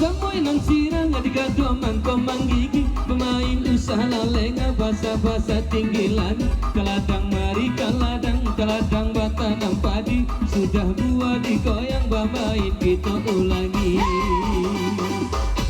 Samoy nang sirang adigado mangkong manggigi, pemain usaha lalenga basa-basa tinggi lagi. Kaladang mari kaladang batanang padi, sudah buat digoyang bermain kita ulangi.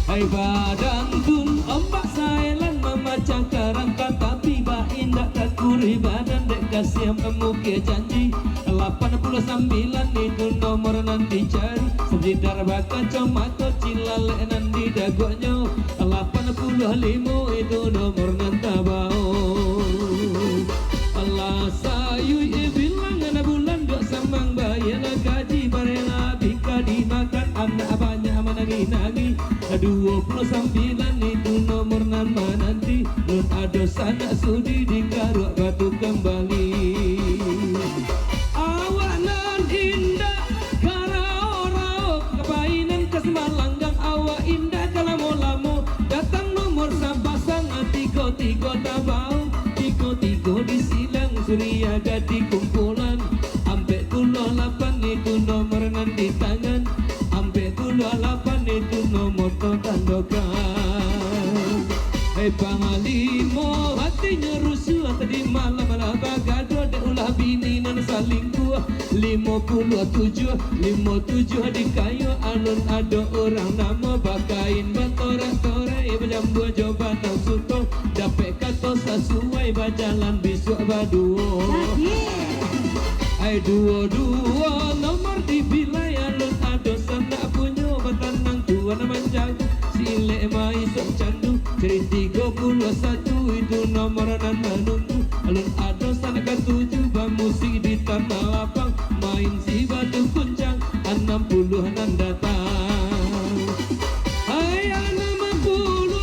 Hai badan tun ombak sailan memacang kerangka, tapi ba indah takuri badan dek kasih memukir janji. 89 itu nomor nanti cari, sebidar bakal comato cilale nanti dagonya. 85 itu nomor nanti bau. Allah sayu bilang anak bulan dok sambang bayar gaji barela bika dimakan anak banyak menangi-nangi. 29 itu nomor nama nanti, nun ada sana sudi di garuk batu kembali. Awak nan indah karao-rao, kepainan kesemalanggang awak indah kalamo-lamo. Datang nomor sabasang tigo-tigo tabau, tigo-tigo disilang surya gadi kumpulan. Ampe 28 itu nomor nanti tangan, ampe 28 itu nomor tandokan. Hei pangalimo hatinya rusuh tadi malam malah bagado de ulah bini nan saling kuah. 57 di kayu alun ada orang nama bakain batora-tora berjambu jabatan suto dapet kata sesuai bajalan besok baduo. Hai dua nomor dibilai alun ada sana punya batanang tuan manjago silek mai sok candu. Ceri 31 itu nomor nan menunggu, alun ada sana ke-7 musik di tanah lapang, main si batu kuncang 60-an datang. Hai 60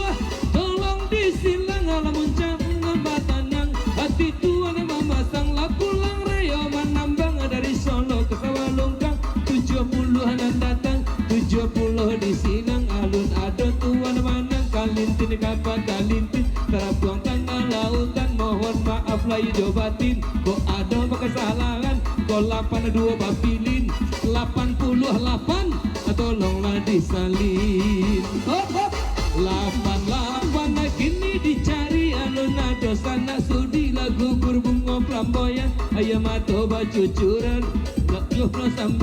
tolong disilang alam muncang batanang, hati tuan memasang lapulang reo menambang dari Solo ke Sawalungkang. 70-an datang, 70 disilang alun ada tuan manang kalintin kapan kalintin terapuang tengah lautan. Mohon maaf lahir batin, kok ada kesalahan, kok 82 bapilin 88 tolonglah disalin. 88 kini dicari alun ada sana sudi lagu berbunga flamboyan ayam atau bacucuran. 79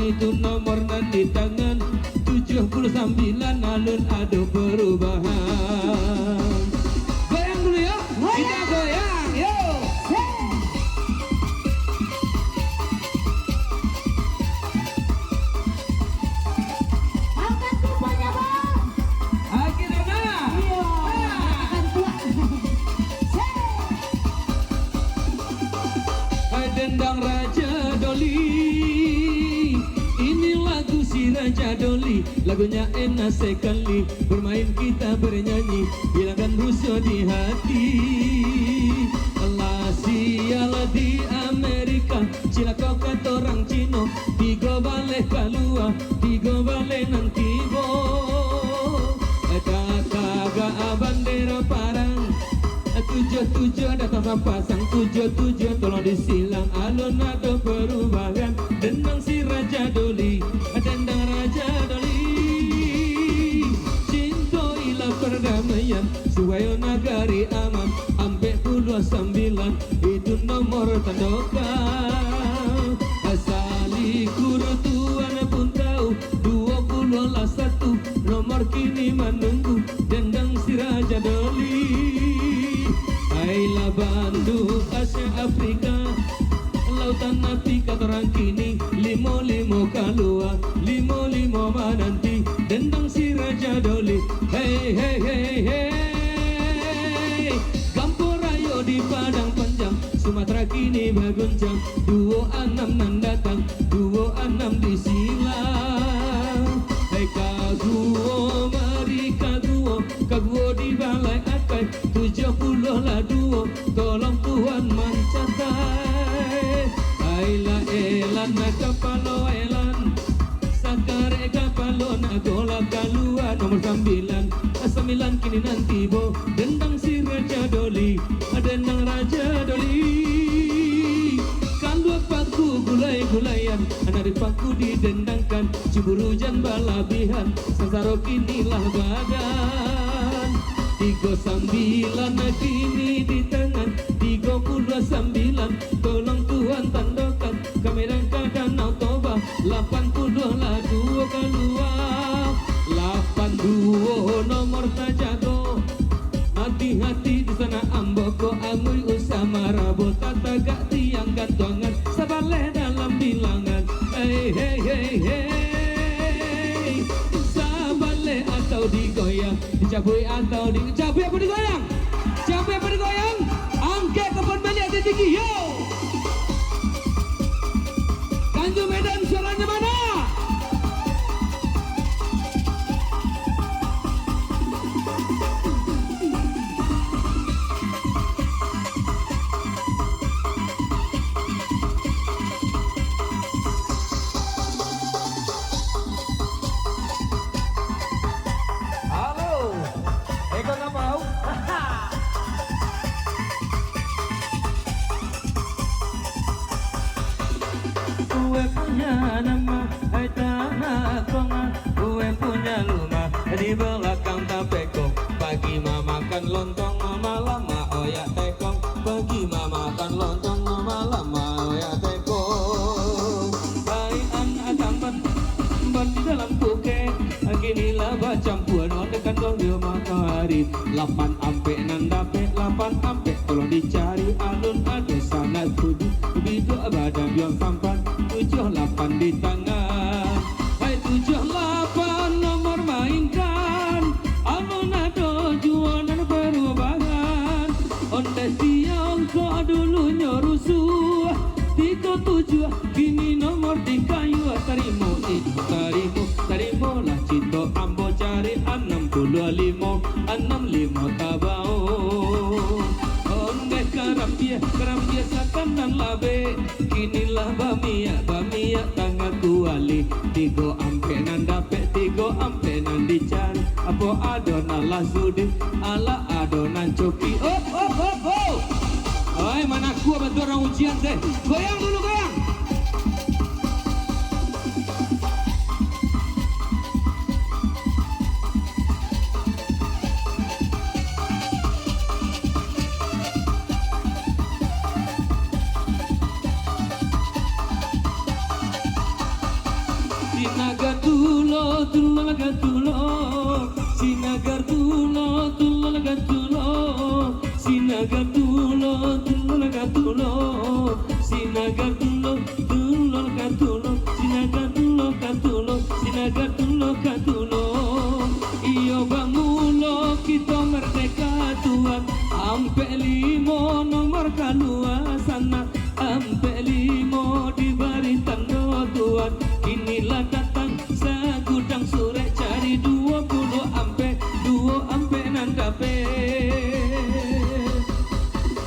itu nomor nan di tangan, 79 alun ada perubahan. Goyang dulu ya, kita goyang, yo. Angkat tipanya bang. Akhirnya Iya, akan tua. dendang Raja Doli, ini lagu si Raja Doli, lagunya enak sekali, bermain kita bernyanyi, hilangkan rusuh di hati. Allah sial di Amerika, cilaka kata orang Cino, tiga balik kalua, tiga balik nanti bo. Kagak bandera parang, 77 datang pasang 77 tolong disilang alun ada perubahan. Dendang si Raja Doli, dendang Raja Doli, cinta ilah perdamaian supaya negari aman. Ampe 29 itu nomor tandokan, asali kuru tuan pun tahu 21 nomor kini menunggu. Dendang si Raja Doli, Aila Bandung Asia Afrika, lautan Afrika terang kini, limo kalua, limo menanti. Dendang si Raja Doli, hey hey hey hey. Kampung Rayo di Padang Panjang, Sumatera kini berguncang. 26 nan datang, 26 disilang. Hey kaguo mari kaguo di balai akai, 70 lah duo, tolong Tuhan mancatai. Aila elan na kapalo elan, sakare kapalo na gola kalua. Nomor 9 kini nanti bo. Dendang si Raja Doli, dendang Raja Doli, kan dua paku gulai-gulayan, anak dari paku didendangkan, cemburu jan balabihan, sangsaro kinilah badan. 39 kini di tangan, 39 tolong Tuhan tandakan, kami rangka Danau Toba, 80 lah dua keluar, 82 nomor tajago. Hati-hati di sana amboko angui usama rabo tatagak tiang gantongan sabaleh dalam bilangan. Hey hey hey hey, sabaleh atau digoyang, dicabui atau dicabui apa digoyang, cabui apa digoyang, angke kapan balik ada tinggi yo. Tanjung Medan suaranya mana? Gue punya nama, hai tanah konga. Gue punya rumah di belakang tapekong. Pagi mama makan lontong, malam oyak tekong. Pagi mama makan lontong, malam oyak tekong. Hai anak tamban, ban di dalam puke. Ginilah bacampuan, odekan dong dia matahari. 8 ampe nandape, 8 ampe tolong dicari. Alun ada sana kudu, bidu badan biang sampan. 78 di tangan, hai 78 nomor mainkan. Alonado jualan perubahan, onde tiang kok dulunya rusuh. 37 kini nomor di kayu, tarimo itu tarimo lah cinta ambo cari 65 tabau. Onde karam dia sakan dan labe, kinilah bamia tangga kuali. 3 ampe nan dape, 3 ampe nan dicari. Apa adonan lah sudi, ala adonan coki. Oh. Oi, mana gua bantu orang ujian teh. Goyang dulu goyang. Sinagar tulo, lagat tulo. Sinagar tulo, lagat tulo. Sinagar tulo, lagat tulo. Sinagar tulo, lagat tulo. Sinagar tulo, katulo. Sinagar tulo, katulo. Iyo bangulo kita merdeka Tuhan. Ampe 5 nomor kaluasan, ampe 5 diberi tangga Tuhan. Inilah datang segudang sore cari 20 ampe, 2 ampe nandape.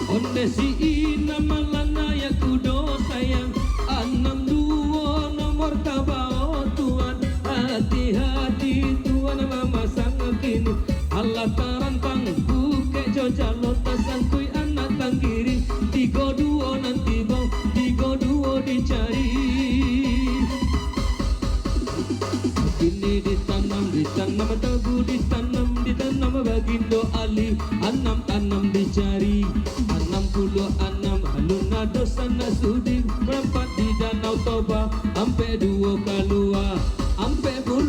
Onde si ina malana ya kudo sayang, 62 nomor tabao Tuhan. Hati-hati Tuhan mama sang kini, Allah tarantang buke jojalo tasangkui anak tanggiri. 32 nanti bau, 32 dicari. Kini ditanam tebu, ditanam bagindo ali. 6 dicari, 66 alun sana sudi. Berempat di Danau Toba, ampe 2 kalua, ampe 2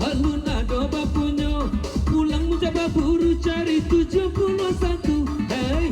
alun bapunyo. Pulang mencoba buru cari 71. Hey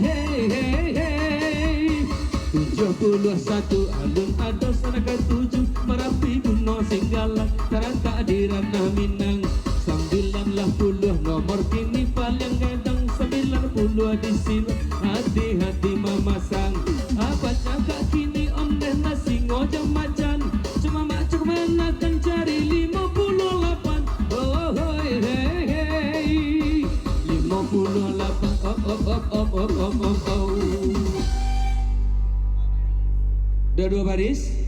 71 alun sana ke 7 Merapi Gunung Singgala Taranta di Ranah Minang. 90 nomor kini paling gadang, 90 di sini. Hati-hati memasang apa cakap kini ondeh nasi ngojang macan. Cuma macam mana kan cari 58. Oh hey 58. Oh. Udah 2 baris.